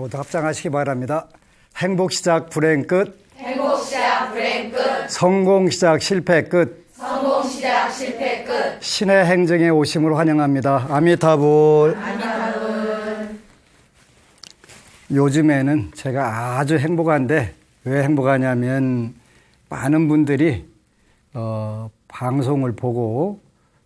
모두 합장하시기 바랍니다. 행복 시작 불행 끝. 행복 시작 불행 끝. 성공 시작 실패 끝. 성공 시작 실패 끝. 신의 행정에 오심을 환영합니다. 아미타불. 아미타불. 요즘에는 제가 아주 행복한데 왜 행복하냐면 많은 분들이 방송을 보고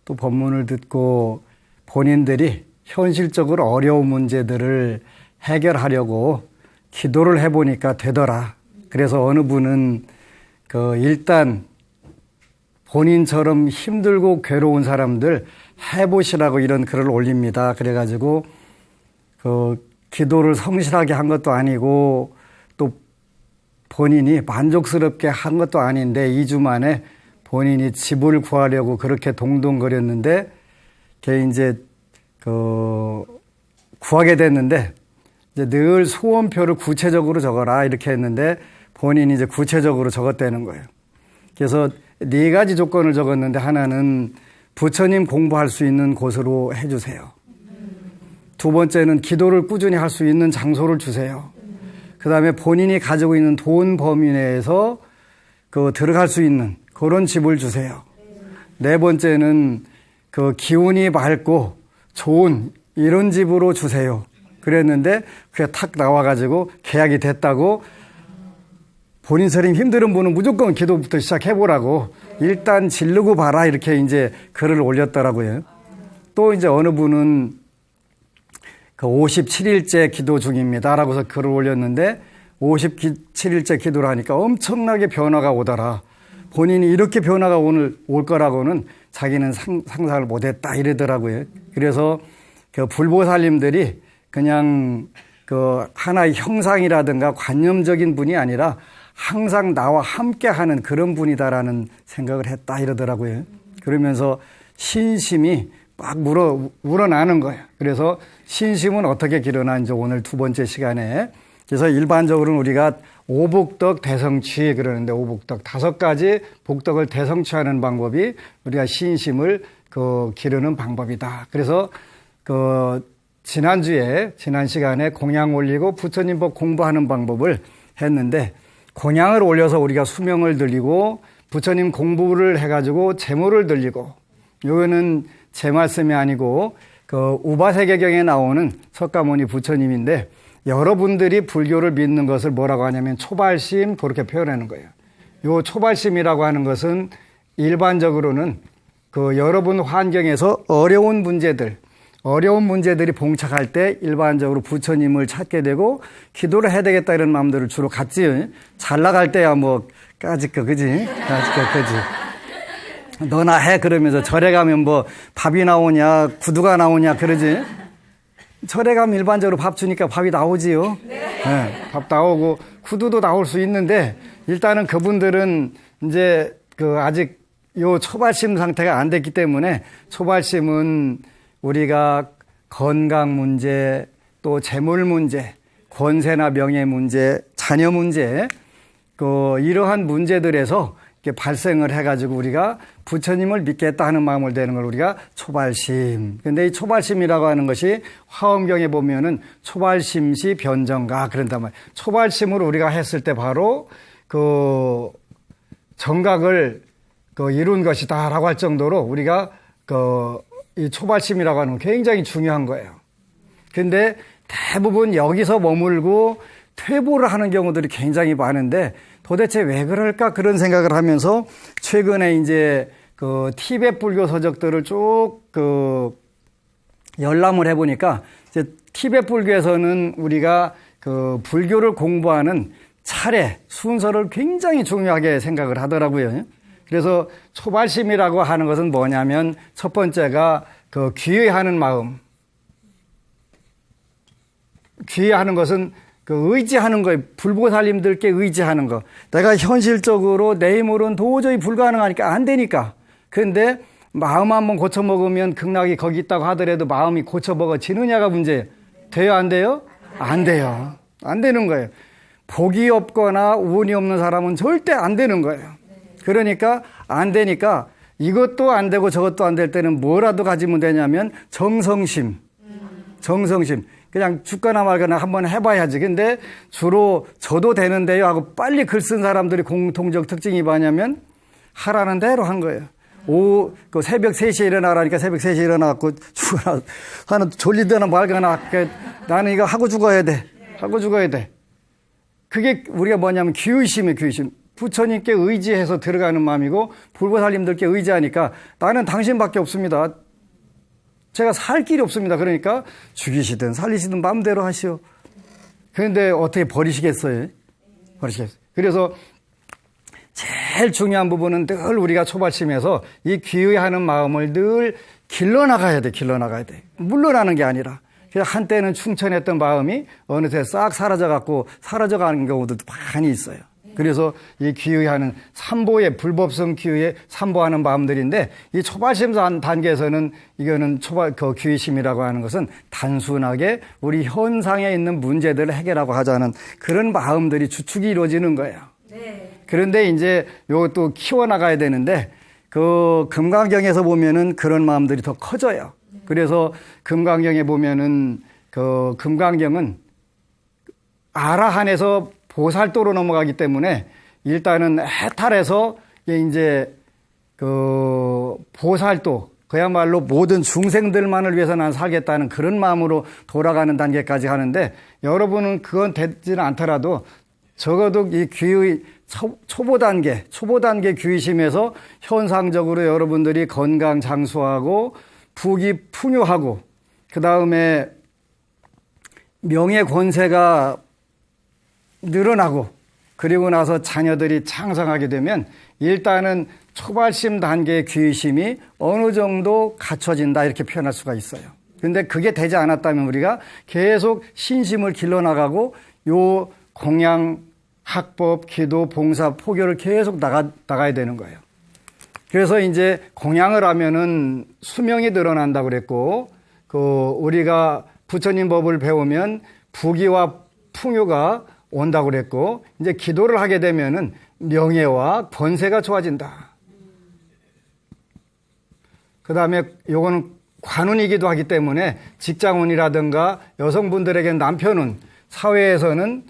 또 법문을 듣고 본인들이 현실적으로 어려운 문제들을 해결하려고 기도를 해보니까 되더라. 그래서 어느 분은 일단 본인처럼 힘들고 괴로운 사람들 해보시라고 이런 글을 올립니다. 그래가지고 기도를 성실하게 한 것도 아니고 또 본인이 만족스럽게 한 것도 아닌데 2주 만에 본인이 집을 구하려고 그렇게 동동거렸는데 걔 이제 구하게 됐는데 이제 늘 소원표를 구체적으로 적어라 이렇게 했는데 본인이 이제 구체적으로 적었다는 거예요. 그래서 4가지 조건을 적었는데 하나는 부처님 공부할 수 있는 곳으로 해주세요. 2번째는 기도를 꾸준히 할 수 있는 장소를 주세요. 그 다음에 본인이 가지고 있는 돈 범위 내에서 들어갈 수 있는 그런 집을 주세요. 4번째는 기운이 맑고 좋은 이런 집으로 주세요. 그랬는데 그게 탁 나와가지고 계약이 됐다고 본인처럼 힘든 분은 무조건 기도부터 시작해보라고 일단 지르고 봐라 이렇게 이제 글을 올렸더라고요. 또 이제 어느 분은 57일째 기도 중입니다라고 해서 글을 올렸는데 57일째 기도를 하니까 엄청나게 변화가 오더라. 본인이 이렇게 변화가 올 거라고는 자기는 상상을 못했다 이러더라고요. 그래서 불보살님들이 그냥 하나의 형상이라든가 관념적인 분이 아니라 항상 나와 함께 하는 그런 분이다라는 생각을 했다 이러더라고요. 그러면서 신심이 막 우러나는 거예요. 그래서 신심은 어떻게 기르는지 오늘 2번째 시간에 그래서 일반적으로는 우리가 오복덕 대성취 그러는데 오복덕 5가지 복덕을 대성취하는 방법이 우리가 신심을 기르는 방법이다. 그래서 지난 시간에 공양 올리고 부처님 법 공부하는 방법을 했는데 공양을 올려서 우리가 수명을 들리고 부처님 공부를 해가지고 재물을 들리고 이거는 제 말씀이 아니고 우바세계경에 나오는 석가모니 부처님인데 여러분들이 불교를 믿는 것을 뭐라고 하냐면 초발심 그렇게 표현하는 거예요. 이 초발심이라고 하는 것은 일반적으로는 여러분 환경에서 어려운 문제들이 봉착할 때 일반적으로 부처님을 찾게 되고 기도를 해야 되겠다 이런 마음들을 주로 갖지. 잘 나갈 때야 뭐 까짓거 그지? 너나 해 그러면서 절에 가면 뭐 밥이 나오냐 구두가 나오냐 그러지. 절에 가면 일반적으로 밥 주니까 밥이 나오지요. 네, 밥 나오고 구두도 나올 수 있는데 일단은 그분들은 이제 아직 요 초발심 상태가 안 됐기 때문에 초발심은 우리가 건강 문제, 또 재물 문제, 권세나 명예 문제, 자녀 문제, 이러한 문제들에서 이렇게 발생을 해가지고 우리가 부처님을 믿겠다 하는 마음을 내는 걸 우리가 초발심. 근데 이 초발심이라고 하는 것이 화엄경에 보면은 초발심시 변정가 그런단 말이에요. 초발심으로 우리가 했을 때 바로 정각을 이룬 것이다라고 할 정도로 우리가 이 초발심이라고 하는 건 굉장히 중요한 거예요. 근데 대부분 여기서 머물고 퇴보를 하는 경우들이 굉장히 많은데 도대체 왜 그럴까 그런 생각을 하면서 최근에 이제 티베트 불교 서적들을 쭉 열람을 해보니까 이제 티베트 불교에서는 우리가 불교를 공부하는 차례 순서를 굉장히 중요하게 생각을 하더라고요. 그래서 초발심이라고 하는 것은 뭐냐면 첫 번째가 귀의하는 마음. 귀의하는 것은 의지하는 거예요. 불보살님들께 의지하는 거. 내가 현실적으로 내 힘으로는 도저히 불가능하니까 안 되니까. 그런데 마음 한번 고쳐먹으면 극락이 거기 있다고 하더라도 마음이 고쳐먹어지느냐가 문제예요. 돼요? 안 돼요? 안 돼요. 안 되는 거예요. 복이 없거나 운이 없는 사람은 절대 안 되는 거예요. 그러니까 안 되니까 이것도 안 되고 저것도 안 될 때는 뭐라도 가지면 되냐면 정성심. 정성심. 그냥 죽거나 말거나 한번 해봐야지. 근데 주로 저도 되는데요 하고 빨리 글 쓴 사람들이 공통적 특징이 뭐냐면 하라는 대로 한 거예요. 그 새벽 3시에 일어나라니까 새벽 3시에 일어나갖고 죽어라. 하는 졸리거나 말거나 나는 이거 하고 죽어야 돼. 하고 죽어야 돼. 그게 우리가 뭐냐면 기의심이에요, 기의심. 부처님께 의지해서 들어가는 마음이고 불보살님들께 의지하니까 나는 당신밖에 없습니다. 제가 살 길이 없습니다. 그러니까 죽이시든 살리시든 마음대로 하시오. 그런데 어떻게 버리시겠어요? 버리시겠어요. 그래서 제일 중요한 부분은 늘 우리가 초발심에서 이 귀의하는 마음을 늘 길러나가야 돼. 길러나가야 돼. 물러나는 게 아니라. 그래서 한때는 충천했던 마음이 어느새 싹 사라져갖고 사라져가는 경우도 많이 있어요. 그래서 이 귀의하는 삼보의 불법성 귀의에 삼보하는 마음들인데 이 초발심 단계에서는 이거는 그 귀의심이라고 하는 것은 단순하게 우리 현상에 있는 문제들을 해결하고 하자는 그런 마음들이 주축이 이루어지는 거예요. 네. 그런데 이제 요것도 키워나가야 되는데 그 금강경에서 보면은 그런 마음들이 더 커져요. 그래서 금강경에 보면은 그 금강경은 아라한에서 보살도로 넘어가기 때문에 일단은 해탈해서 이제 그 보살도 그야말로 모든 중생들만을 위해서 난 살겠다는 그런 마음으로 돌아가는 단계까지 하는데 여러분은 그건 되지는 않더라도 적어도 이 귀의 초보 단계 귀의심에서 현상적으로 여러분들이 건강 장수하고 부귀 풍요하고 그 다음에 명예 권세가 늘어나고 그리고 나서 자녀들이 창성하게 되면 일단은 초발심 단계의 귀의심이 어느 정도 갖춰진다 이렇게 표현할 수가 있어요. 그런데 그게 되지 않았다면 우리가 계속 신심을 길러나가고 요 공양, 학법, 기도, 봉사, 포교를 계속 나가야 되는 거예요. 그래서 이제 공양을 하면은 수명이 늘어난다고 그랬고 우리가 부처님 법을 배우면 부귀와 풍요가 온다고 그랬고 이제 기도를 하게 되면은 명예와 권세가 좋아진다. 그 다음에 요거는 관운이기도 하기 때문에 직장운이라든가 여성분들에게 남편운, 사회에서는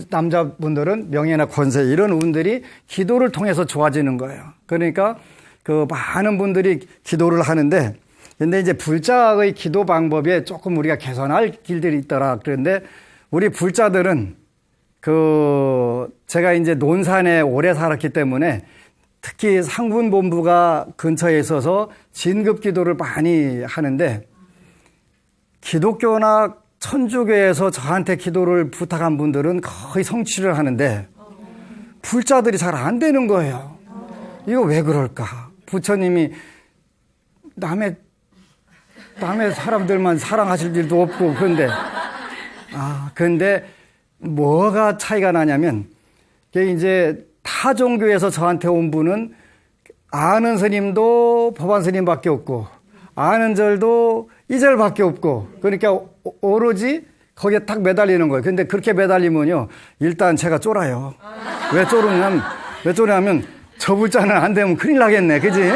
남자분들은 명예나 권세 이런 운들이 기도를 통해서 좋아지는 거예요. 그러니까 많은 분들이 기도를 하는데 근데 이제 불자의 기도 방법에 조금 우리가 개선할 길들이 있더라. 그런데 우리 불자들은 제가 이제 논산에 오래 살았기 때문에 특히 상분본부가 근처에 있어서 진급 기도를 많이 하는데 기독교나 천주교에서 저한테 기도를 부탁한 분들은 거의 성취를 하는데 불자들이 잘 안 되는 거예요. 이거 왜 그럴까? 부처님이 남의 사람들만 사랑하실 일도 없고 그런데 뭐가 차이가 나냐면 이제 타 종교에서 저한테 온 분은 아는 스님도 법안 스님밖에 없고 아는 절도 이 절밖에 없고 그러니까 오로지 거기에 딱 매달리는 거예요. 근데 그렇게 매달리면요 일단 제가 쫄아요. 왜 쫄냐면 저 불자는 안 되면 큰일 나겠네. 그지?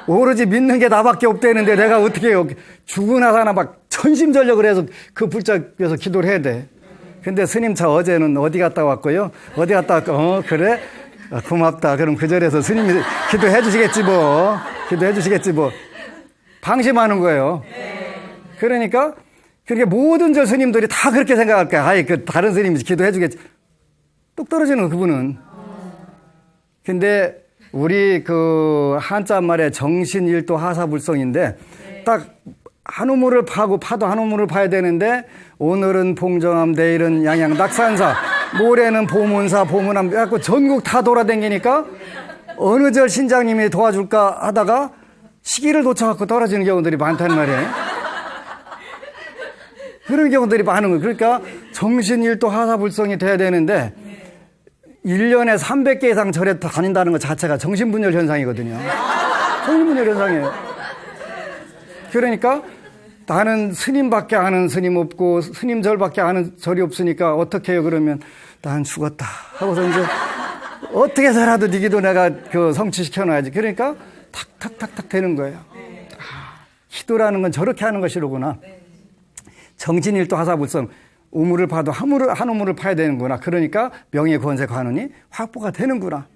오로지 믿는 게 나밖에 없대는데 내가 어떻게 해요? 죽으나 사나 막 천심전력을 해서 그 불자 위해서 기도를 해야 돼. 근데 스님 저 어제는 어디 갔다 왔고요? 어디 갔다 왔고 그래? 고맙다. 그럼 그 절에서 스님이 기도해 주시겠지 뭐. 방심하는 거예요. 그러니까 그렇게 모든 절 스님들이 다 그렇게 생각할 거야. 아이 다른 스님이 기도해 주겠지. 뚝 떨어지는 거 그분은. 근데 우리 한자 말에 정신일도 하사불성인데 딱 한 우물을 파도 한 우물을 파야 되는데 오늘은 봉정암 내일은 양양 낙산사 모레는 보문사 보문암 그래갖고 전국 다 돌아다니니까 어느 절 신장님이 도와줄까 하다가 시기를 놓쳐갖고 떨어지는 경우들이 많단 말이에요. 그런 경우들이 많은 거예요. 그러니까 정신일도 하사불성이 돼야 되는데 1년에 300개 이상 절에 다닌다는 것 자체가 정신분열 현상이거든요. 정신분열 현상이에요. 그러니까 나는 스님밖에 아는 스님 없고 스님절밖에 아는 절이 없으니까 어떻게 해요? 그러면 난 죽었다 하고서 이제 어떻게 해서라도 네 기도 내가 성취시켜 놔야지. 그러니까 탁탁탁탁 되는 거예요. 기도라는 건 저렇게 하는 것이로구나. 정진일도 하사불성. 우물을 파도 한 우물을 파야 되는구나. 그러니까 명예 권세 관원이 확보가 되는구나.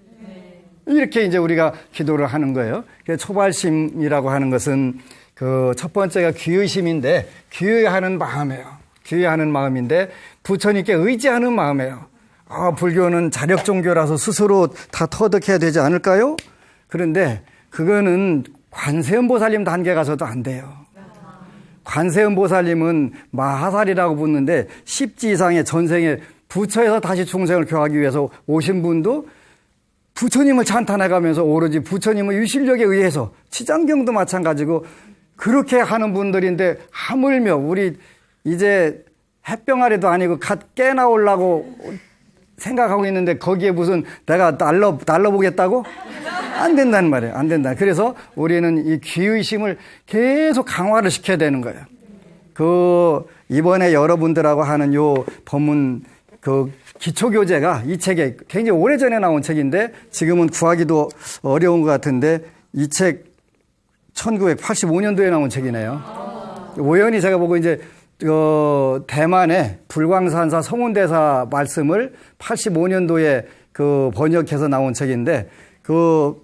이렇게 이제 우리가 기도를 하는 거예요. 그래서 초발심이라고 하는 것은 그 첫 번째가 귀의심인데 귀의하는 마음이에요. 귀의하는 마음인데 부처님께 의지하는 마음이에요. 불교는 자력 종교라서 스스로 다 터득해야 되지 않을까요? 그런데 그거는 관세음보살님 단계 가서도 안 돼요. 관세음보살님은 마하살이라고 붙는데 10지 이상의 전생에 부처에서 다시 중생을 교하기 위해서 오신 분도 부처님을 찬탄해가면서 오로지 부처님의 유실력에 의해서 치장경도 마찬가지고 그렇게 하는 분들인데 하물며 우리 이제 햇병아리도 아니고 갓 깨나오려고 생각하고 있는데 거기에 무슨 내가 날러보겠다고? 안 된다는 말이에요. 안 된다. 그래서 우리는 이 귀의심을 계속 강화를 시켜야 되는 거예요. 이번에 여러분들하고 하는 요 법문 기초교재가 이 책에 굉장히 오래전에 나온 책인데 지금은 구하기도 어려운 것 같은데 이 책 1985년도에 나온 책이네요. 우연히 제가 보고 이제 대만의 불광산사 성운대사 말씀을 85년도에 번역해서 나온 책인데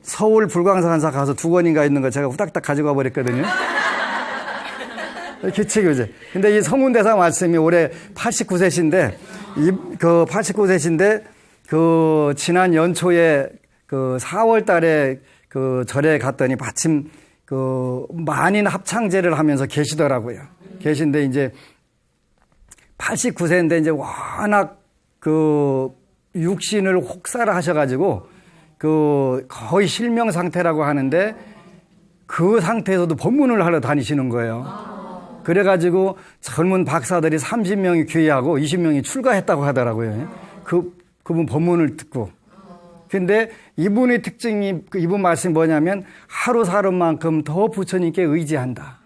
서울 불광산사 가서 2권인가 있는 거 제가 후딱딱 가지고 와 버렸거든요. 기초교재. 근데 이 성운대사 말씀이 올해 89세신데 89세신데 지난 연초에 4월 달에 절에 갔더니 마침 만인 합창제를 하면서 계시더라고요. 계신데 이제 89세인데 이제 워낙 육신을 혹사를 하셔가지고 거의 실명 상태라고 하는데 그 상태에서도 법문을 하러 다니시는 거예요. 그래가지고 젊은 박사들이 30명이 귀의하고 20명이 출가했다고 하더라고요. 그분 법문을 듣고. 근데 이분의 특징이, 이분 말씀이 뭐냐면 하루 사는 만큼 더 부처님께 의지한다.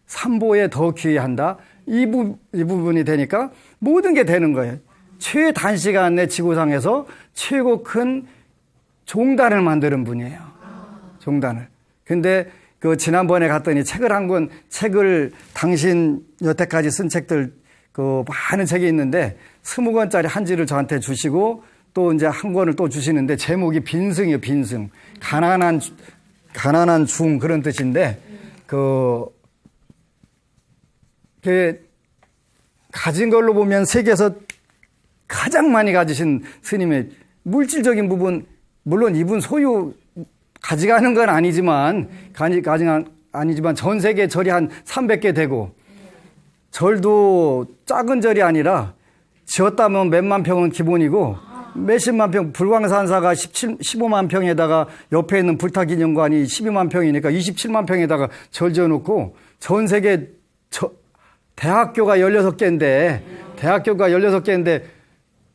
삼보에 더 귀의한다. 이 부분이 되니까 모든 게 되는 거예요. 최단시간 내 지구상에서 최고 큰 종단을 만드는 분이에요. 종단을. 근데 지난번에 갔더니 책을 당신 여태까지 쓴 책들 많은 책이 있는데 20권짜리 한 지를 저한테 주시고 또 이제 한 권을 또 주시는데 제목이 빈승이에요. 빈승. 가난한 중 그런 뜻인데 가진 걸로 보면 세계에서 가장 많이 가지신 스님의 물질적인 부분, 물론 이분 소유 가져가는 건 아니지만 전 세계 절이 한 300개 되고 절도 작은 절이 아니라 지었다면 몇만 평은 기본이고 몇십만 평, 불광산사가 15만 평에다가 옆에 있는 불타기념관이 12만 평이니까 27만 평에다가 절 지어놓고 전 세계 대학교가 16개인데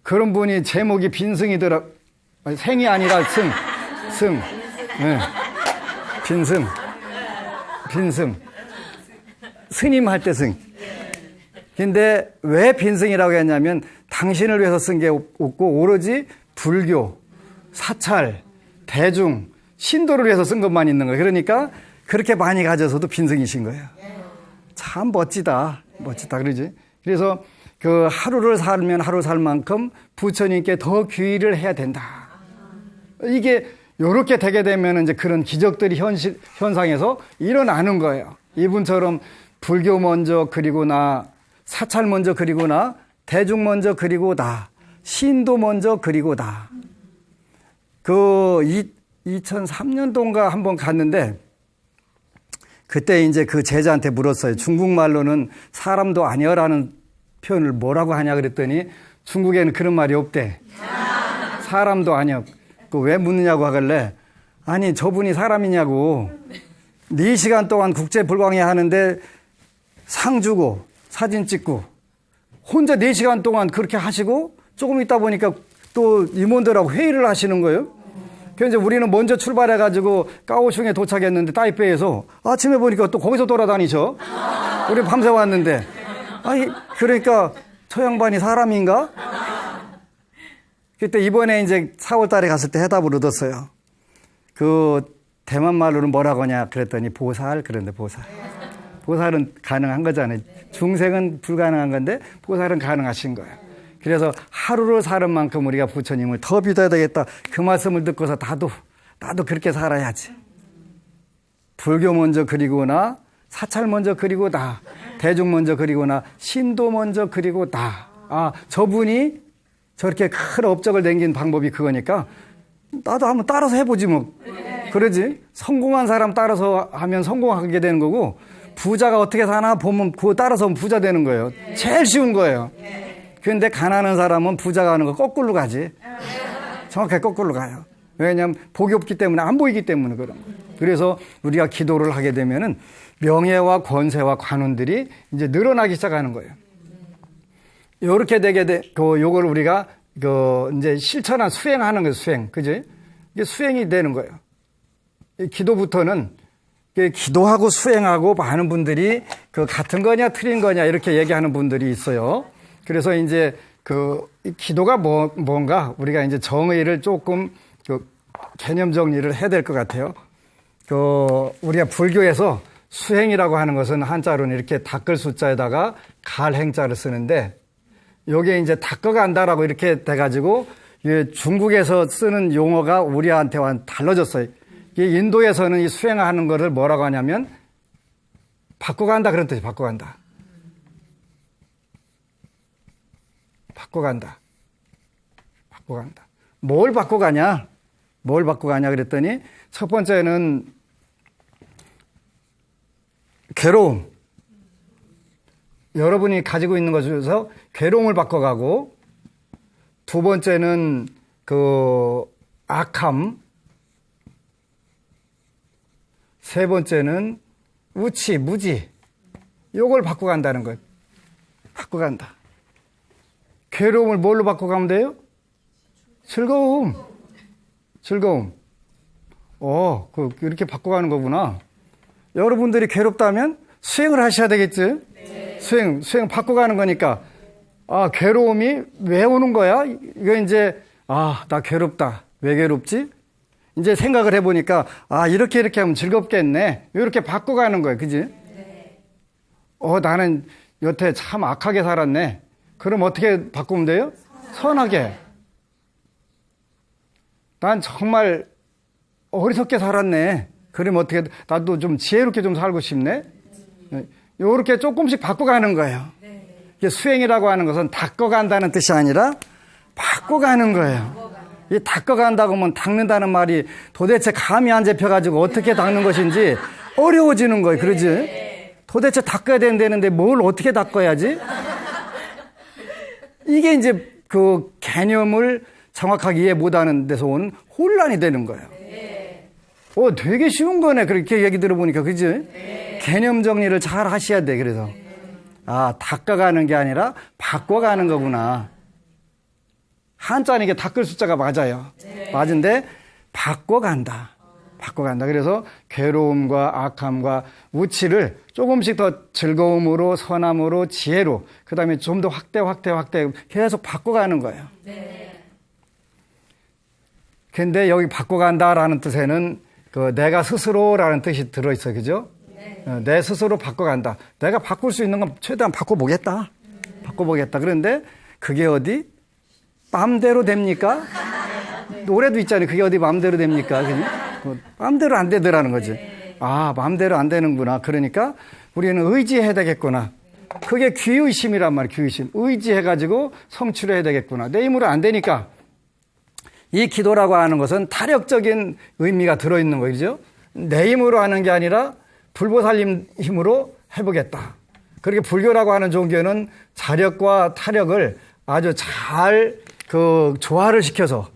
그런 분이 제목이 빈승이더라. 생이 아니라 승. 네. 빈승. 스님 할 때 승. 근데 왜 빈승이라고 했냐면 당신을 위해서 쓴 게 없고 오로지 불교, 사찰, 대중, 신도를 위해서 쓴 것만 있는 거예요. 그러니까 그렇게 많이 가져서도 빈승이신 거예요. 참 멋지다 그러지. 그래서 하루를 살면 하루 살 만큼 부처님께 더 귀의를 해야 된다. 이게 요렇게 되게 되면 이제 그런 기적들이 현상에서 일어나는 거예요. 이분처럼 불교 먼저 그리고 나, 사찰 먼저 그리고 나, 대중 먼저 그리고 나, 신도 먼저 그리고 나. 2003년도인가 한번 갔는데 그때 이제 그 제자한테 물었어요. 중국말로는 사람도 아니여라는 표현을 뭐라고 하냐 그랬더니 중국에는 그런 말이 없대. 사람도 아니여. 왜 묻느냐고 하길래 아니 저분이 사람이냐고 4시간 동안 국제불광회 하는데 상 주고 사진 찍고 혼자 4시간 동안 그렇게 하시고 조금 있다 보니까 또 임원들하고 회의를 하시는 거예요. 그래서 이제 우리는 먼저 출발해가지고 까오슝에 도착했는데 타이페이에서 아침에 보니까 또 거기서 돌아다니죠. 우리 밤새 왔는데 그러니까 저 양반이 사람인가? 그때 이번에 이제 4월 달에 갔을 때 해답을 얻었어요. 대만 말로는 뭐라고 하냐 그랬더니 보살 그런데 보살. 보살은 가능한 거잖아요. 중생은 불가능한 건데 보살은 가능하신 거예요. 그래서 하루를 사는 만큼 우리가 부처님을 더 믿어야 되겠다. 그 말씀을 듣고서 나도 그렇게 살아야지. 불교 먼저 그리고 사찰 먼저 그리고 대중 먼저 그리고 신도 먼저 그리고 저분이 저렇게 큰 업적을 남긴 방법이 그거니까 나도 한번 따라서 해보지 뭐. 그러지. 성공한 사람 따라서 하면 성공하게 되는 거고 부자가 어떻게 사나 보면 그거 따라서 하면 부자 되는 거예요. 제일 쉬운 거예요. 그런데 가난한 사람은 부자가 하는 거 거꾸로 가지. 정확하게 거꾸로 가요. 왜냐하면 복이 없기 때문에 안 보이기 때문에 그런 거예요. 그래서 우리가 기도를 하게 되면은 명예와 권세와 관운들이 이제 늘어나기 시작하는 거예요. 요렇게 요걸 우리가 이제 실천한 수행하는 거예요, 수행. 그지? 이게 수행이 되는 거예요. 기도부터는 기도하고 수행하고 많은 분들이 같은 거냐 틀린 거냐 이렇게 얘기하는 분들이 있어요. 그래서 이제 기도가 뭔가 우리가 이제 정의를 조금 개념 정리를 해야 될 것 같아요. 우리가 불교에서 수행이라고 하는 것은 한자로는 이렇게 닦을 숫자에다가 갈 행자를 쓰는데 요게 이제 닦아간다라고 이렇게 돼가지고 중국에서 쓰는 용어가 우리한테와 달라졌어요. 인도에서는 이 수행하는 거를 뭐라고 하냐면 바꿔간다 그런 뜻이 바꿔간다. 뭘 바꿔가냐 그랬더니 첫 번째는 괴로움. 여러분이 가지고 있는 것 중에서 괴로움을 바꿔가고 두 번째는 악함. 세 번째는 우치, 무지. 요걸 바꿔간다는 거예요. 바꿔간다. 괴로움을 뭘로 바꿔가면 돼요? 즐거움. 이렇게 바꿔가는 거구나. 여러분들이 괴롭다면 수행을 하셔야 되겠지? 네. 수행 바꿔가는 거니까. 괴로움이 왜 오는 거야? 이거 이제, 나 괴롭다. 왜 괴롭지? 이제 생각을 해보니까, 이렇게 하면 즐겁겠네. 이렇게 바꿔가는 거예요. 그지? 네. 나는 여태 참 악하게 살았네. 그럼 어떻게 바꾸면 돼요? 선하게. 난 정말 어리석게 살았네. 그럼 어떻게, 나도 좀 지혜롭게 좀 살고 싶네. 요렇게 조금씩 바꿔가는 거예요. 이게 수행이라고 하는 것은 닦아간다는 뜻이 아니라 바꿔가는 거예요. 이 닦아간다고 하면 닦는다는 말이 도대체 감이 안 잡혀가지고 어떻게 닦는 것인지 어려워지는 거예요. 그러지? 도대체 닦아야 되는데 뭘 어떻게 닦아야지? 이게 이제 개념을 정확하게 이해 못하는 데서 온 혼란이 되는 거예요. 되게 쉬운 거네. 그렇게 얘기 들어보니까. 그지? 개념 정리를 잘 하셔야 돼. 그래서. 닦아가는 게 아니라 바꿔가는 거구나. 한자는 이게 닦을 숫자가 맞아요. 맞은데, 바꿔간다. 그래서 괴로움과 악함과 우치를 조금씩 더 즐거움으로, 선함으로, 지혜로, 그 다음에 좀 더 확대, 계속 바꿔가는 거예요. 근데 여기 바꿔간다라는 뜻에는 내가 스스로라는 뜻이 들어있어요. 그죠? 내 스스로 바꿔간다. 내가 바꿀 수 있는 건 최대한 바꿔보겠다. 그런데 그게 어디? 마음대로 됩니까? 노래도 있잖아요. 그게 어디 마음대로 됩니까? 마음대로 안 되더라는 거지. 마음대로 안 되는구나. 그러니까 우리는 의지해야 되겠구나. 그게 귀의심이란 말이에요. 귀의심. 의지해가지고 성취를 해야 되겠구나. 내 힘으로 안 되니까. 이 기도라고 하는 것은 타력적인 의미가 들어있는 거죠. 내 힘으로 하는 게 아니라 불보살님 힘으로 해보겠다. 그렇게 불교라고 하는 종교는 자력과 타력을 아주 잘 조화를 시켜서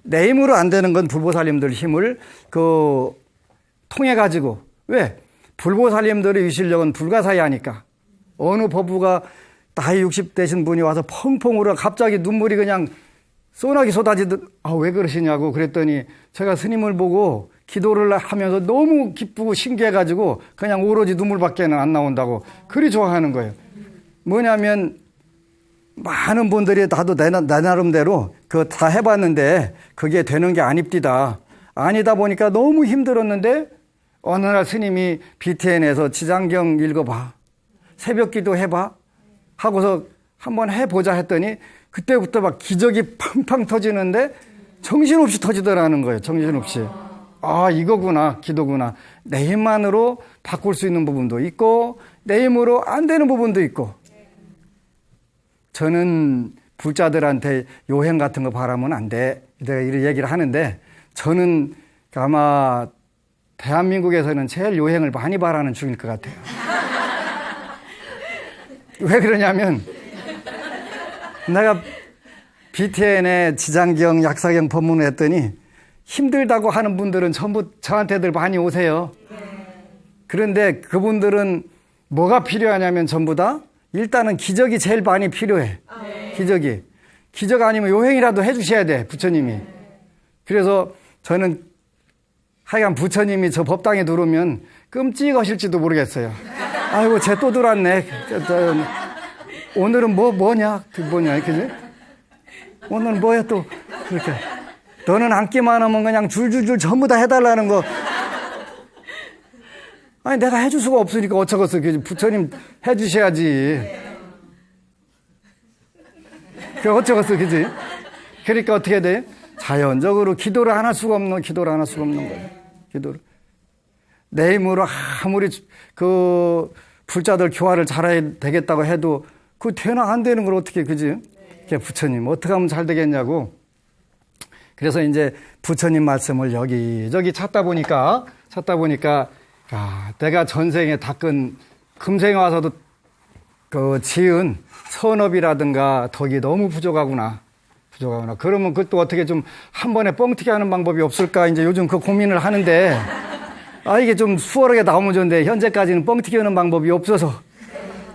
내 힘으로 안 되는 건 불보살님들 힘을 통해 가지고 왜? 불보살님들의 유실력은 불가사의하니까 어느 법부가 나이 60 되신 분이 와서 펑펑 울어 갑자기 눈물이 그냥 소나기 쏟아지듯 왜 그러시냐고 그랬더니 제가 스님을 보고 기도를 하면서 너무 기쁘고 신기해가지고 그냥 오로지 눈물밖에는 안 나온다고 그리 좋아하는 거예요. 뭐냐면 많은 분들이 나도 내 나름대로 그거 다 해봤는데 그게 되는 게 아닙디다. 아니다 보니까 너무 힘들었는데 어느 날 스님이 BTN에서 지장경 읽어봐. 새벽기도 해봐. 하고서 한번 해보자 했더니 그때부터 막 기적이 팡팡 터지는데 정신없이 터지더라는 거예요. 정신없이. 아, 이거구나. 기도구나. 내 힘만으로 바꿀 수 있는 부분도 있고 내 힘으로 안 되는 부분도 있고. 저는 불자들한테 요행 같은 거 바라면 안 돼. 내가 이런 얘기를 하는데 저는 아마 대한민국에서는 제일 요행을 많이 바라는 중일 것 같아요. 왜 그러냐면 내가 BTN에 지장경, 약사경 법문을 했더니 힘들다고 하는 분들은 전부 저한테들 많이 오세요. 그런데 그분들은 뭐가 필요하냐면 전부 다 일단은 기적이 제일 많이 필요해. 기적이. 기적 아니면 요행이라도 해주셔야 돼, 부처님이. 그래서 저는 하여간 부처님이 저 법당에 들어오면 끔찍하실지도 모르겠어요. 아이고, 쟤 또 들어왔네. 오늘은 뭐냐? 그지? 오늘은 뭐야 또. 그렇게. 너는 앉기만 하면 그냥 줄줄줄 전부 다 해달라는 거. 아니, 내가 해줄 수가 없으니까 어쩌겠어. 부처님 해주셔야지. 그 어쩌겠어, 그지? 그러니까 어떻게 돼? 자연적으로 기도를 안 할 수가 없는 거예요. 기도를. 내 힘으로 아무리 불자들 교화를 잘해야 되겠다고 해도 그거 되나 안 되는 걸 어떻게, 그지? 부처님, 어떻게 하면 잘 되겠냐고. 그래서 이제 부처님 말씀을 여기저기 찾다 보니까, 내가 전생에 닦은, 금생에 와서도 지은 선업이라든가 덕이 너무 부족하구나. 그러면 그것도 어떻게 좀 한 번에 뻥튀기 하는 방법이 없을까? 이제 요즘 그 고민을 하는데, 이게 좀 수월하게 나오면 좋은데, 현재까지는 뻥튀기 하는 방법이 없어서,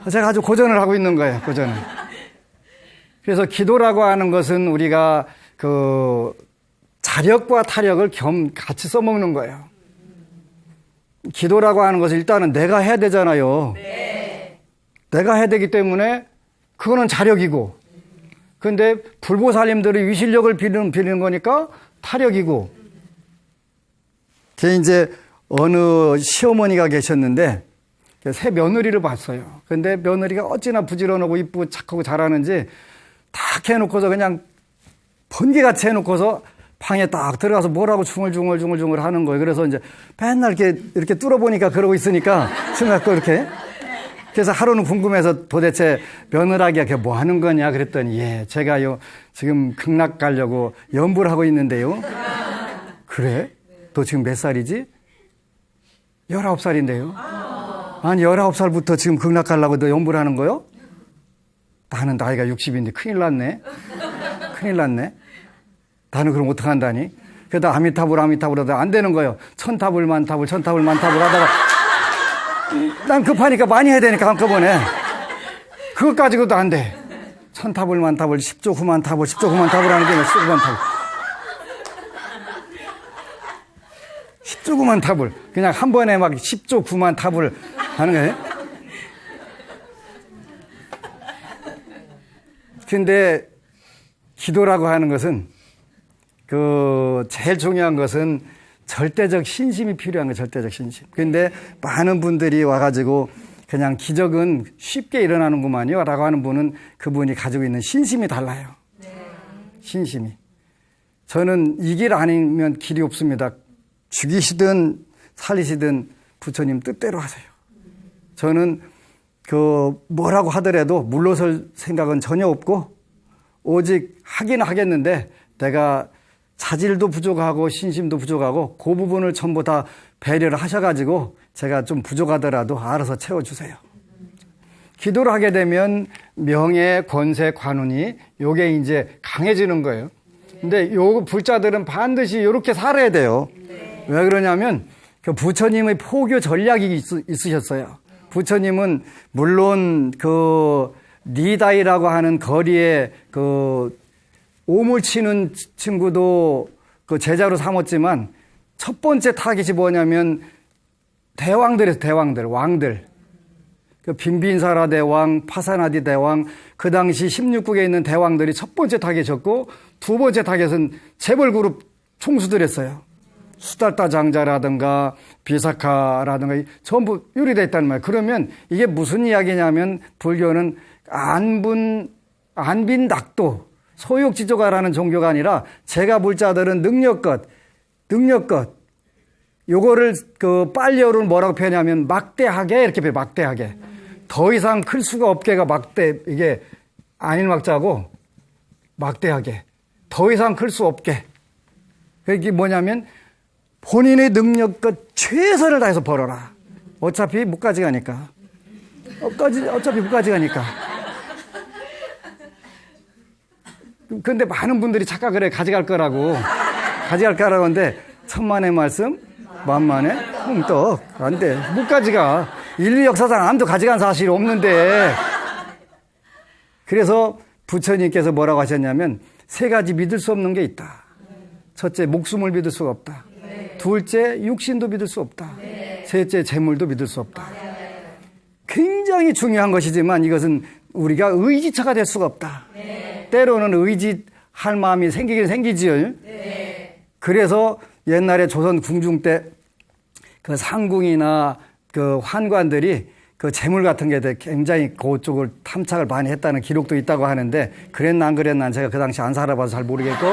제가 아주 고전을 하고 있는 거예요, 고전을. 그래서 기도라고 하는 것은 우리가 자력과 타력을 같이 써먹는 거예요. 기도라고 하는 것은 일단은 내가 해야 되잖아요. 네. 내가 해야 되기 때문에 그거는 자력이고, 근데 불보살님들이 위실력을 빌리는 거니까 타력이고. 이제 어느 시어머니가 계셨는데 새 며느리를 봤어요. 근데 며느리가 어찌나 부지런하고 이쁘고 착하고 잘하는지 딱 해놓고서 그냥 번개같이 해놓고서 방에 딱 들어가서 뭐라고 중얼중얼 하는 거예요. 그래서 이제 맨날 이렇게 뚫어보니까 그러고 있으니까 생각고 이렇게. 그래서 하루는 궁금해서 도대체 며느라기가 그게 뭐 하는 거냐 그랬더니, 제가요 지금 극락 가려고 연부를 하고 있는데요. 그래? 너 지금 몇 살이지? 19살인데요. 아니, 19살부터 지금 극락 가려고 너 연부를 하는 거요? 나는 나이가 60인데 큰일 났네. 나는 그럼 어떡한다니? 그러다 아미타불 하다 안 되는 거예요. 천타불 만타불 하다가 난 급하니까 많이 해야 되니까 한꺼번에. 그것 가지고도 안 돼. 천타불 만타불 10조 9만 타불 10조 9만 타불 하는 게 10조 9만 타불. 10조 9만 타불. 그냥 한 번에 막 10조 9만 타불 하는 거예요. 근데 기도라고 하는 것은 제일 중요한 것은 절대적 신심이 필요한 거예요. 절대적 신심. 근데 많은 분들이 와가지고 그냥 기적은 쉽게 일어나는구만요 라고 하는 분은 그분이 가지고 있는 신심이 달라요. 신심이. 저는 이 길 아니면 길이 없습니다. 죽이시든 살리시든 부처님 뜻대로 하세요. 저는 뭐라고 하더라도 물러설 생각은 전혀 없고 오직 하긴 하겠는데 내가 자질도 부족하고 신심도 부족하고 그 부분을 전부 다 배려를 하셔가지고 제가 좀 부족하더라도 알아서 채워주세요. 기도를 하게 되면 명예, 권세, 관운이 요게 이제 강해지는 거예요. 근데 요 불자들은 반드시 이렇게 살아야 돼요. 왜 그러냐면 부처님의 포교 전략이 있으셨어요. 부처님은 물론 니다이라고 하는 거리에 오물 치는 친구도 제자로 삼았지만 첫 번째 타깃이 뭐냐면 대왕들이었어요. 왕들. 빈빈사라 대왕, 파사나디 대왕, 그 당시 16국에 있는 대왕들이 첫 번째 타깃이었고 두 번째 타깃은 재벌그룹 총수들이었어요. 수달타 장자라든가 비사카라든가 전부 유리되어 있단 말이에요. 그러면 이게 무슨 이야기냐면 불교는 안빈낙도 소욕지조가라는 종교가 아니라 제가 불자들은 능력껏 요거를 그 빨리어를 뭐라고 표현하면 막대하게 이렇게 표현, 막대하게 더 이상 클 수가 없게가 막대 이게 안일막자고 막대하게 더 이상 클 수 없게 그게 뭐냐면 본인의 능력껏 최선을 다해서 벌어라. 어차피 못 가져가니까. 어차피 못 가져가니까. 근데 많은 분들이 착각을 해. 가져갈 거라고 하는데 천만의 말씀 만만의 흠떡. 안 돼. 못 가져가. 인류 역사상 아무도 가져간 사실이 없는데. 그래서 부처님께서 뭐라고 하셨냐면 세 가지 믿을 수 없는 게 있다. 첫째, 목숨을 믿을 수가 없다. 둘째, 육신도 믿을 수 없다. 셋째, 재물도 믿을 수 없다. 굉장히 중요한 것이지만 이것은 우리가 의지처가 될 수가 없다. 때로는 의지할 마음이 생기긴 생기지요. 그래서 옛날에 조선 궁중 때 그 상궁이나 그 환관들이 그 재물 같은 게 굉장히 그쪽을 탐착을 많이 했다는 기록도 있다고 하는데 그랬나 안 그랬나 제가 그 당시 안 살아봐서 잘 모르겠고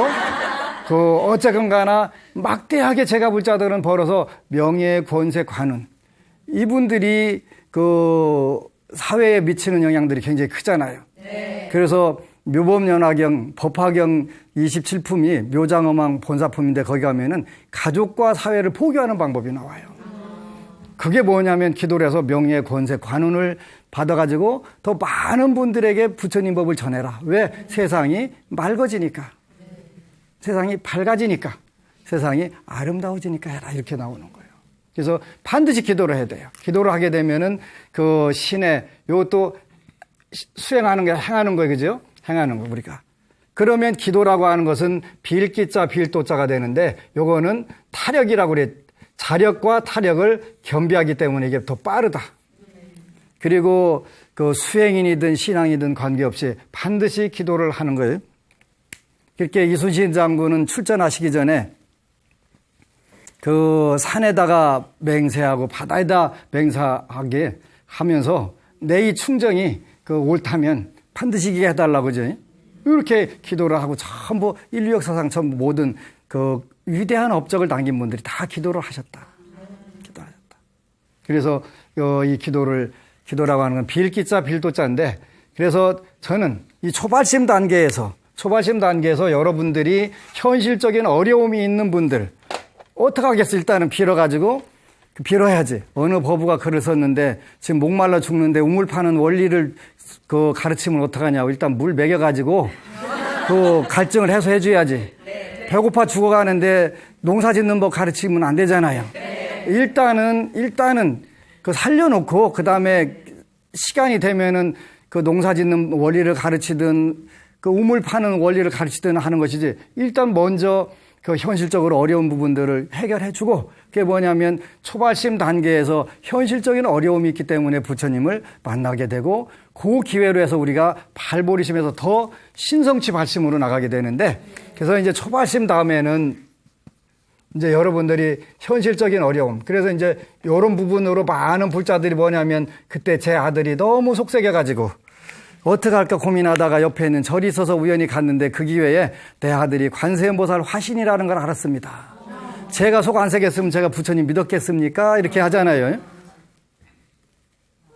어쨌건 가나 막대하게 제가 불자들은 벌어서 명예, 권세, 관운 이분들이 그 사회에 미치는 영향들이 굉장히 크잖아요. 그래서 묘법연화경, 법화경 27품이 묘장엄왕 본사품인데 거기 가면은 가족과 사회를 포교하는 방법이 나와요. 그게 뭐냐면 기도를 해서 명예, 권세, 관운을 받아가지고 더 많은 분들에게 부처님 법을 전해라. 왜? 세상이 맑아지니까. 세상이 밝아지니까. 세상이 아름다워지니까 해라. 이렇게 나오는 거예요. 그래서 반드시 기도를 해야 돼요. 기도를 하게 되면은 그 신의 요것도 수행하는 게 행하는 거예요. 그죠? 행하는 거 우리가. 그러면 기도라고 하는 것은 빌기자 빌도자가 되는데 요거는 타력이라고 그래. 자력과 타력을 겸비하기 때문에 이게 더 빠르다. 그리고 그 수행인이든 신앙이든 관계없이 반드시 기도를 하는 거예요. 그렇게 이순신 장군은 출전하시기 전에 그 산에다가 맹세하고 바다에다 맹세하게 하면서 내 이 충정이 그 옳다면 반드시 이게 해달라고 그죠? 이렇게 기도를 하고 전부 인류 역사상 전부 모든 그 위대한 업적을 남긴 분들이 다 기도를 하셨다. 기도하셨다. 그래서 이 기도라고 하는 건 빌기자 빌도자인데 그래서 저는 이 초발심 단계에서 여러분들이 현실적인 어려움이 있는 분들 어떻게 하겠어? 일단은 빌어가지고 빌어야지. 어느 법우가 글을 썼는데 지금 목말라 죽는데 우물 파는 원리를 그 가르치면 어떡하냐고 일단 물 먹여가지고 그 갈증을 해소해줘야지. 배고파 죽어가는데 농사 짓는 법 가르치면 안 되잖아요. 일단은 그 살려놓고 그 다음에 시간이 되면은 그 농사 짓는 원리를 가르치든 그 우물 파는 원리를 가르치든 하는 것이지 일단 먼저 그 현실적으로 어려운 부분들을 해결해주고 그게 뭐냐면 초발심 단계에서 현실적인 어려움이 있기 때문에 부처님을 만나게 되고 그 기회로 해서 우리가 발보리심에서 더 신성치 발심으로 나가게 되는데 그래서 이제 초발심 다음에는 이제 여러분들이 현실적인 어려움 그래서 이제 이런 부분으로 많은 불자들이 뭐냐면 그때 제 아들이 너무 속색여가지고 어떻게 할까 고민하다가 옆에 있는 절이 있어서 우연히 갔는데 그 기회에 내 아들이 관세음보살 화신이라는 걸 알았습니다. 제가 속 안 새겼으면 제가 부처님 믿었겠습니까? 이렇게 하잖아요.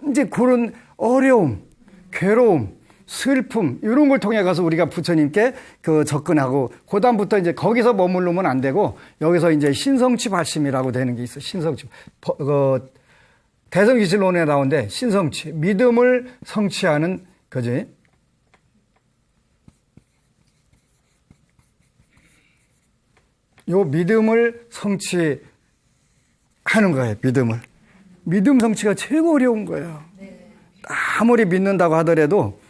이제 그런 어려움, 괴로움, 슬픔 이런 걸 통해 가서 우리가 부처님께 그 접근하고 그다음부터 이제 거기서 머무르면 안 되고 여기서 이제 신성치 발심이라고 되는 게 있어요. 신성치. 대성기실론에 나오는데 신성치, 믿음을 성취하는 그지? 요 믿음을 성취하는 거예요. 믿음 성취가 최고 어려운 거예요. 아무리 믿는다고 하더라도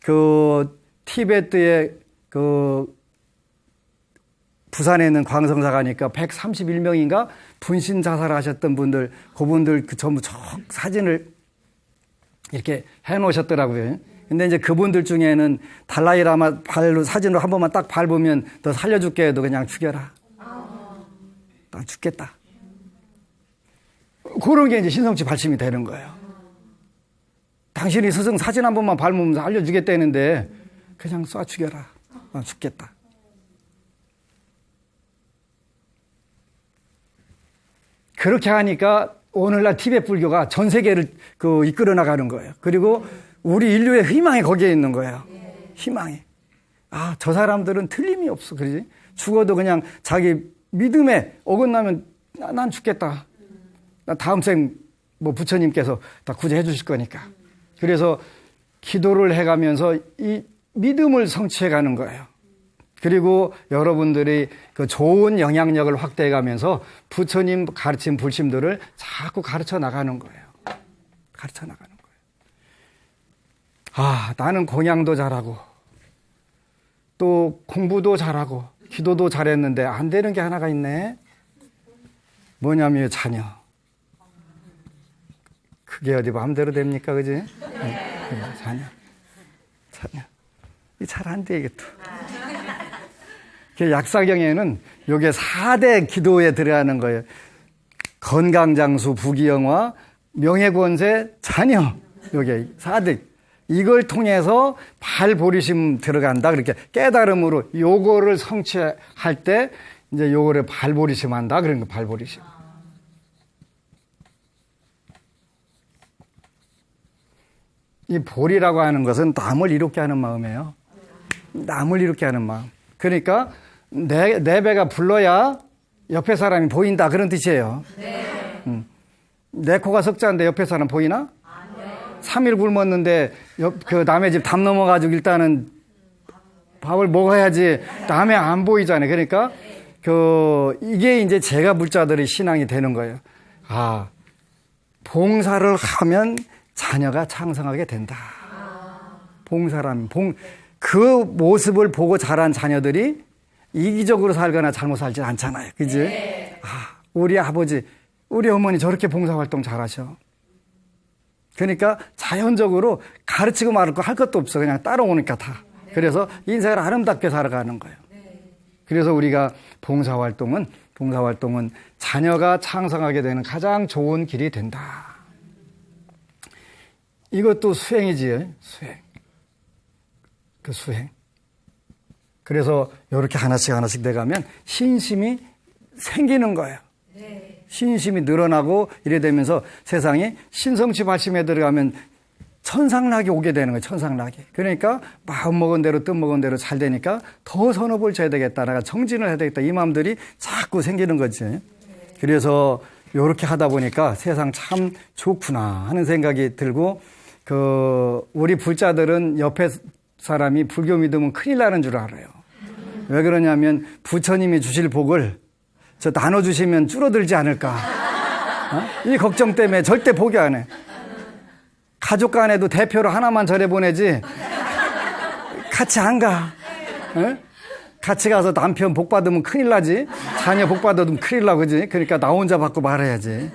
그 티베트의 그 부산에 있는 광성사가니까 131명인가 분신 자살하셨던 분들, 그분들 그 전부 사진을 이렇게 해놓으셨더라고요. 근데 이제 그분들 중에는 달라이라마 발로 사진으로 한 번만 딱 밟으면 너 살려줄게 해도 그냥 죽여라. 난 죽겠다. 그런 게 이제 신성치 발심이 되는 거예요. 당신이 스승 사진 한 번만 밟으면서 알려주겠다는데 그냥 쏴 죽여라. 난 죽겠다. 그렇게 하니까 오늘날 티베트 불교가 전 세계를 이끌어 나가는 거예요. 그리고 우리 인류의 희망이 거기에 있는 거예요. 희망이. 아, 저 사람들은 틀림이 없어. 그러지? 죽어도 그냥 자기 믿음에 어긋나면 난 죽겠다. 나 다음 생 부처님께서 다 구제해 주실 거니까. 그래서 기도를 해가면서 이 믿음을 성취해 가는 거예요. 그리고 여러분들이 그 좋은 영향력을 확대해 가면서 부처님 가르친 불심들을 자꾸 가르쳐 나가는 거예요. 가르쳐 나가는 거예요. 아, 나는 공양도 잘하고 또 공부도 잘하고 기도도 잘했는데 안 되는 게 하나가 있네. 뭐냐면 자녀. 그게 어디 마음대로 됩니까? 그지? 네, 자녀. 이 잘 안 돼, 이게 또. 약사경에는 요게 4대 기도에 들어가는 거예요. 건강장수, 부귀영화, 명예권세, 자녀. 요게 4대. 이걸 통해서 발보리심 들어간다. 그렇게 깨달음으로 요거를 성취할 때 이제 요거를 발보리심 한다. 그런 거, 발보리심. 이 보리라고 하는 것은 남을 이롭게 하는 마음이에요. 남을 이롭게 하는 마음. 그러니까 내 배가 불러야 옆에 사람이 보인다. 그런 뜻이에요. 내 코가 석자인데 옆에 사람 보이나? 3일 굶었는데 그 남의 집 담 넘어가지고 일단은 밥을 먹어야지 남의 안 보이잖아요. 그러니까 이게 이제 제가 불자들의 신앙이 되는 거예요. 아, 봉사를 하면 자녀가 창성하게 된다. 봉사라면 그 모습을 보고 자란 자녀들이 이기적으로 살거나 잘못 살지 않잖아요. 그지? 네. 아, 우리 아버지, 우리 어머니 저렇게 봉사활동 잘하셔. 그러니까 자연적으로 가르치고 말을 거 할 것도 없어. 그냥 따라오니까 다. 그래서 인생을 아름답게 살아가는 거예요. 그래서 우리가 봉사활동은 자녀가 창성하게 되는 가장 좋은 길이 된다. 이것도 수행이지, 수행. 그 수행. 그래서 이렇게 하나씩 돼가면 신심이 생기는 거예요. 신심이 늘어나고 이래 되면서 세상이 신성치 발심에 들어가면 천상락이 오게 되는 거예요. 천상락이. 그러니까 마음 먹은 대로 뜻 먹은 대로 잘 되니까 더 선업을 줘야 되겠다. 내가 정진을 해야 되겠다. 이 마음들이 자꾸 생기는 거지. 그래서 이렇게 하다 보니까 세상 참 좋구나 하는 생각이 들고 우리 불자들은 옆에 사람이 불교 믿으면 큰일 나는 줄 알아요. 왜 그러냐면 부처님이 주실 복을 나눠주시면 줄어들지 않을까. 이 걱정 때문에 절대 포기 안 해. 가족 간에도 대표로 하나만 절해 보내지 같이 안 가. 같이 가서 남편 복 받으면 큰일 나지. 자녀 복 받으면 큰일 나, 그지? 그러니까 나 혼자 받고 말아야지.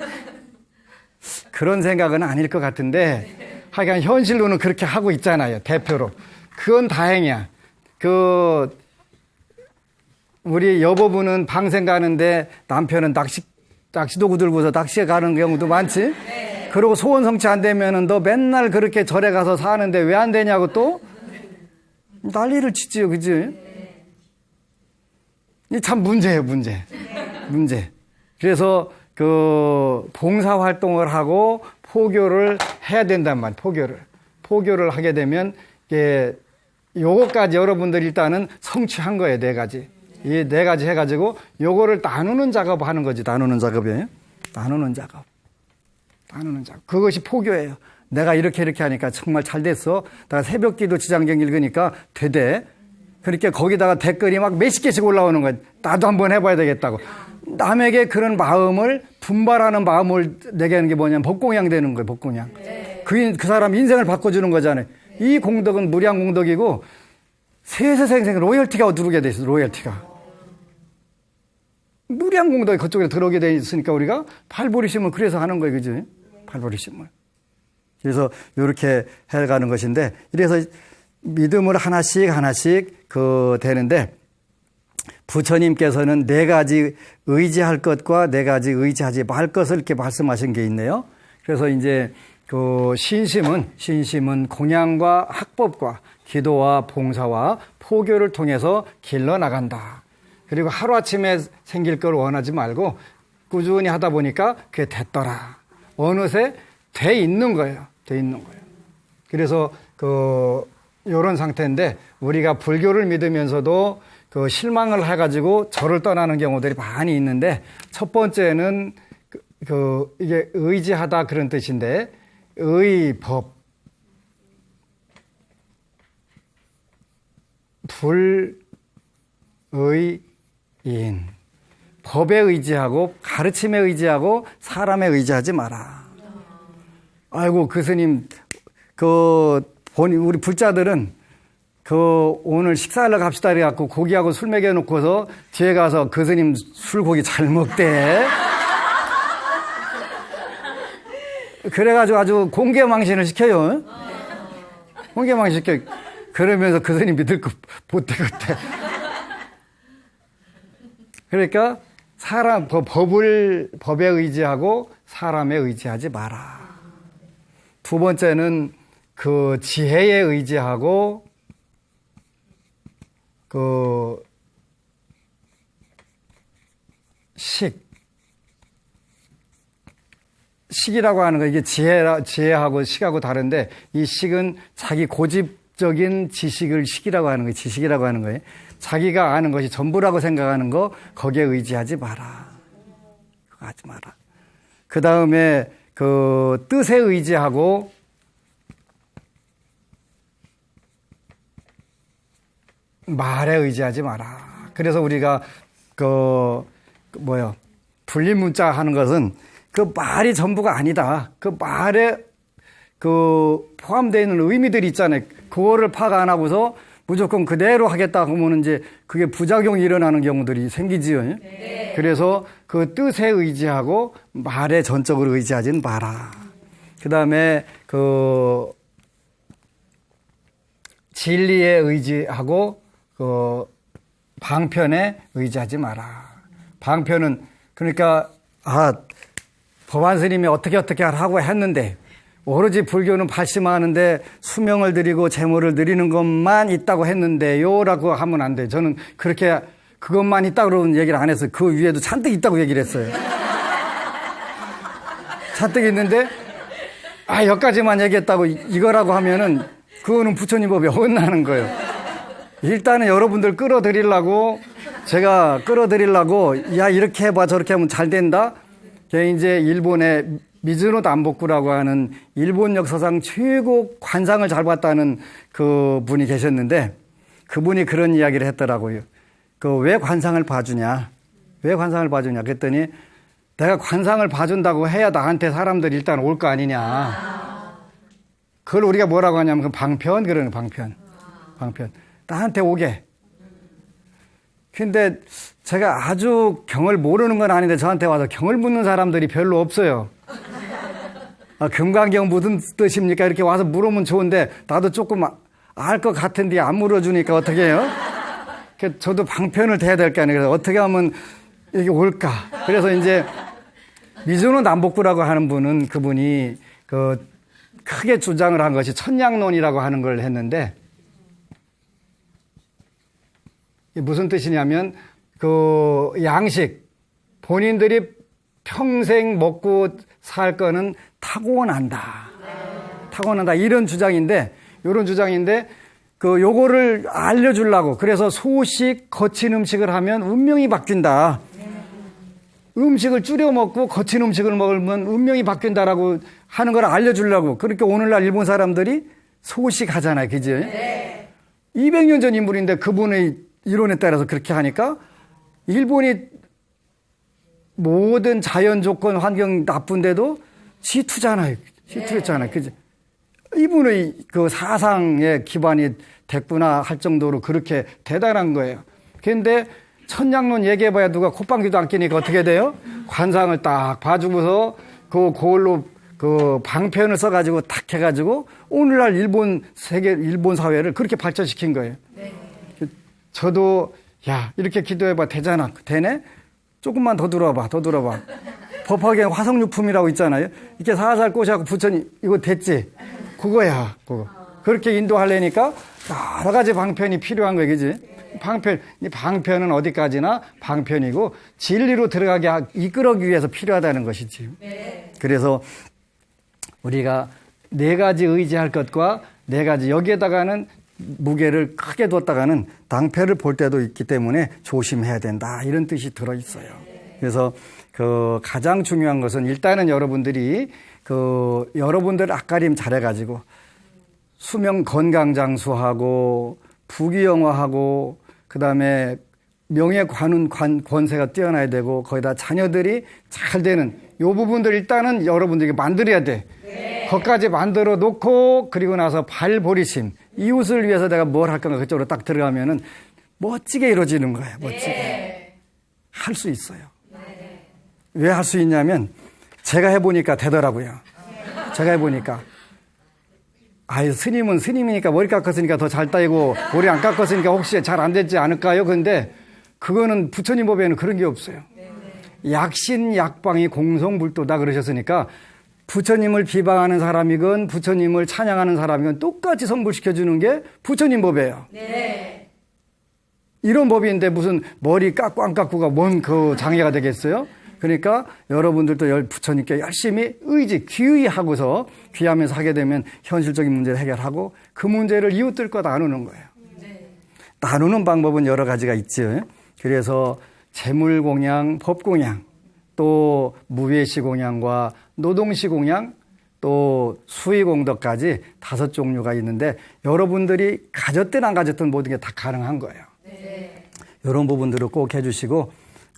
그런 생각은 아닐 것 같은데 하여간 현실로는 그렇게 하고 있잖아요. 대표로. 그건 다행이야. 우리 여보분은 방생 가는데 남편은 낚시도구 들고서 낚시에 가는 경우도 많지? 네. 그리고 소원 성취 안 되면은 너 맨날 그렇게 절에 가서 사는데 왜 안 되냐고 또? 난리를 치지요, 그지? 이 참 문제예요, 문제. 그래서 봉사 활동을 하고 포교를 해야 된단 말이에요, 포교를 하게 되면, 요거까지 여러분들 일단은 성취한 거예요, 4가지. 이 4가지 해가지고 요거를 나누는 작업 하는 거지. 나누는 작업이에요. 나누는 작업. 그것이 포교예요. 내가 이렇게 하니까 정말 잘 됐어. 내가 새벽기도 지장경 읽으니까 되대. 그렇게 거기다가 댓글이 막 몇십 개씩 올라오는 거야. 나도 한번 해봐야 되겠다고. 남에게 그런 마음을 분발하는 마음을 내게 하는 게 뭐냐면 법공양 되는 거예요. 법공양. 그 사람 인생을 바꿔주는 거잖아요. 이 공덕은 무량 공덕이고 세세생생 로열티가 들어오게 돼 있어. 로열티가. 무량 공덕이 그쪽에 들어오게 돼 있으니까 우리가 발보리심을 그래서 하는 거예요. 그지? 발보리심을. 그래서 이렇게 해가는 것인데, 이래서 믿음을 하나씩 되는데, 부처님께서는 네 가지 의지할 것과 네 가지 의지하지 말 것을 이렇게 말씀하신 게 있네요. 그래서 이제 그 신심은 공양과 학법과 기도와 봉사와 포교를 통해서 길러 나간다. 그리고 하루아침에 생길 걸 원하지 말고 꾸준히 하다 보니까 그게 됐더라. 어느새 돼 있는 거예요. 돼 있는 거예요. 그래서 요런 상태인데 우리가 불교를 믿으면서도 그 실망을 해가지고 절을 떠나는 경우들이 많이 있는데 첫 번째는 이게 의지하다 그런 뜻인데 의법 불의인 법에 의지하고 가르침에 의지하고 사람에 의지하지 마라. 아이고 그 스님 우리 불자들은 오늘 식사하러 갑시다 그래갖고 고기하고 술 먹여놓고서 뒤에 가서 그 스님 술고기 잘 먹대. 그래가지고 아주 공개망신을 시켜요. 공개망신 시켜. 그러면서 그 스님 믿을 거 못해 그때. 그러니까 법에 의지하고 사람에 의지하지 마라. 두 번째는 그 지혜에 의지하고 식이라고 하는 거 이게 지혜하고 식하고 다른데 이 식은 자기 고집적인 지식을 식이라고 하는 거예요. 지식이라고 하는 거예요. 자기가 아는 것이 전부라고 생각하는 거 거기에 의지하지 마라. 그거 하지 마라. 그 다음에 그 뜻에 의지하고 말에 의지하지 마라. 그래서 우리가 분리문자 하는 것은 그 말이 전부가 아니다. 그 말에 포함되어 있는 의미들이 있잖아요. 그거를 파악 안 하고서 무조건 그대로 하겠다 하면 이제 그게 부작용이 일어나는 경우들이 생기지요. 네. 그래서 그 뜻에 의지하고 말에 전적으로 의지하지는 마라. 그 다음에 진리에 의지하고 방편에 의지하지 마라. 방편은 그러니까 법안 스님이 어떻게 하라고 했는데 오로지 불교는 발심하는데 수명을 드리고 재물을 드리는 것만 있다고 했는데요 라고 하면 안 돼요. 저는 그렇게 그것만 있다고 얘기를 안 했어요. 그 위에도 잔뜩 있다고 얘기를 했어요. 잔뜩 있는데 여기까지만 얘기했다고 이거라고 하면은 그거는 부처님 법에 어긋나는 거예요. 일단은 여러분들 제가 끌어들이려고 야 이렇게 해봐 저렇게 하면 잘 된다. 이제 일본의 미즈노 남복구라고 하는 일본 역사상 최고 관상을 잘 봤다는 그 분이 계셨는데 그분이 그런 이야기를 했더라고요. 왜 관상을 봐주냐? 왜 관상을 봐주냐? 그랬더니 내가 관상을 봐준다고 해야 나한테 사람들이 일단 올 거 아니냐. 그걸 우리가 뭐라고 하냐면 방편 그러는 방편. 나한테 오게. 근데 제가 아주 경을 모르는 건 아닌데 저한테 와서 경을 묻는 사람들이 별로 없어요. 금강경 무슨 뜻입니까? 이렇게 와서 물으면 좋은데 나도 조금 알 것 같은데 안 물어주니까 어떻게 해요? 저도 방편을 대야 될 거 아니에요. 그래서 어떻게 하면 이게 올까? 그래서 이제 미즈노 남복구라고 하는 분은 그분이 크게 주장을 한 것이 천냥론이라고 하는 걸 했는데 무슨 뜻이냐면 양식 본인들이 평생 먹고 살 거는 타고난다 이런 주장인데 요거를 알려주려고 그래서 소식 거친 음식을 하면 운명이 바뀐다. 음식을 줄여 먹고 거친 음식을 먹으면 운명이 바뀐다라고 하는 걸 알려주려고 그렇게 오늘날 일본 사람들이 소식 하잖아요. 그죠? 네. 200년 전 인물인데 그분의 이론에 따라서 그렇게 하니까 일본이 모든 자연 조건 환경 나쁜데도 지투잖아요. 지투했잖아요. 그죠? 이분의 사상에 기반이 됐구나 할 정도로 그렇게 대단한 거예요. 그런데 천냥론 얘기해봐야 누가 콧방귀도 안 끼니까 어떻게 돼요? 관상을 딱 봐주고서 그걸로 방편을 써가지고 탁 해가지고 오늘날 일본 사회를 그렇게 발전시킨 거예요. 네. 저도 야, 이렇게 기도해봐. 되잖아. 되네? 조금만 더 들어봐. 더 들어봐. 법화기에 화석유품이라고 있잖아요. 이렇게 살살 꼬셔갖고 부처님, 이거 됐지? 그거야, 그거. 그렇게 인도하려니까 여러 가지 방편이 필요한 거야, 그지? 이 방편은 어디까지나 방편이고 진리로 들어가게 이끌어기 위해서 필요하다는 것이지. 그래서 우리가 네 가지 의지할 것과 네 가지 여기에다가는 무게를 크게 뒀다가는 낭패를 볼 때도 있기 때문에 조심해야 된다. 이런 뜻이 들어있어요. 그래서 그 가장 중요한 것은 일단은 여러분들이 여러분들 앞가림 잘해가지고 수명 건강장수하고 부귀영화하고 그다음에 명예 권세가 뛰어나야 되고 거기다 자녀들이 잘 되는 요 부분들 일단은 여러분들에게 만들어야 돼. 거기까지 만들어 놓고 그리고 나서 발보리심 이웃을 위해서 내가 뭘 할 건가 그쪽으로 딱 들어가면은 멋지게 이루어지는 거예요. 멋지게. 할 수 있어요. 왜 할 수 있냐면 제가 해보니까 되더라고요. 제가 해보니까 아유, 스님은 스님이니까 머리 깎았으니까 더 잘 따이고 머리 안 깎았으니까 혹시 잘 안 되지 않을까요? 근데 그거는 부처님 법에는 그런 게 없어요. 약신 약방이 공성불도다 그러셨으니까 부처님을 비방하는 사람이건 부처님을 찬양하는 사람이건 똑같이 성불시켜주는 게 부처님 법이에요. 네. 이런 법인데 무슨 머리 깎고 안 깎고가 뭔 그 장애가 되겠어요? 그러니까 여러분들도 부처님께 열심히 귀의하고서 귀하면서 하게 되면 현실적인 문제를 해결하고 그 문제를 이웃들과 나누는 거예요. 네. 나누는 방법은 여러 가지가 있죠. 그래서 재물공양, 법공양, 또 무예시 공양과 노동시 공양, 또 수의공덕까지 5종류가 있는데 여러분들이 가졌든 안 가졌든 모든 게 다 가능한 거예요. 네. 이런 부분들을 꼭 해주시고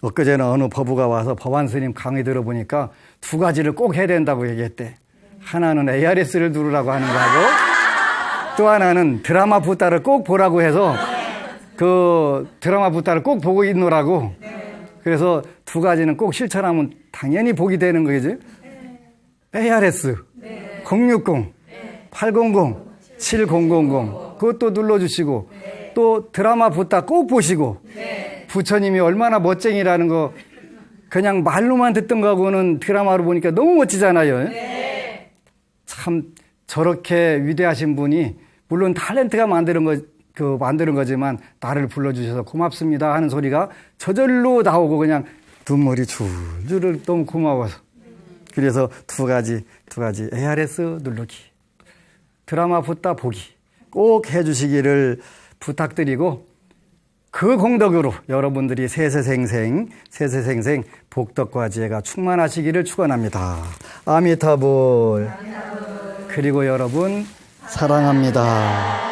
엊그제는 어느 법우가 와서 법안 스님 강의 들어보니까 2가지를 꼭 해야 된다고 얘기했대. 하나는 ARS를 누르라고 하는 거하고 또 하나는 드라마 부따를 꼭 보라고 해서 그 드라마 부따를 꼭 보고 있노라고. 그래서 2가지는 꼭 실천하면 당연히 복이 되는 거겠지. ARS 060 800 7000 그것도 눌러주시고 또 드라마 부따 꼭 보시고 부처님이 얼마나 멋쟁이라는 거 그냥 말로만 듣던 거하고는 드라마로 보니까 너무 멋지잖아요. 네. 참 저렇게 위대하신 분이 물론 탤런트가 만드는 거지만 나를 불러주셔서 고맙습니다 하는 소리가 저절로 나오고 그냥 눈물이 줄줄 너무 고마워서 그래서 2가지 ARS 누르기 드라마 붙다 보기 꼭 해주시기를 부탁드리고 그 공덕으로 여러분들이 세세생생 복덕과 지혜가 충만하시기를 축원합니다. 아미타불. 그리고 여러분 사랑합니다.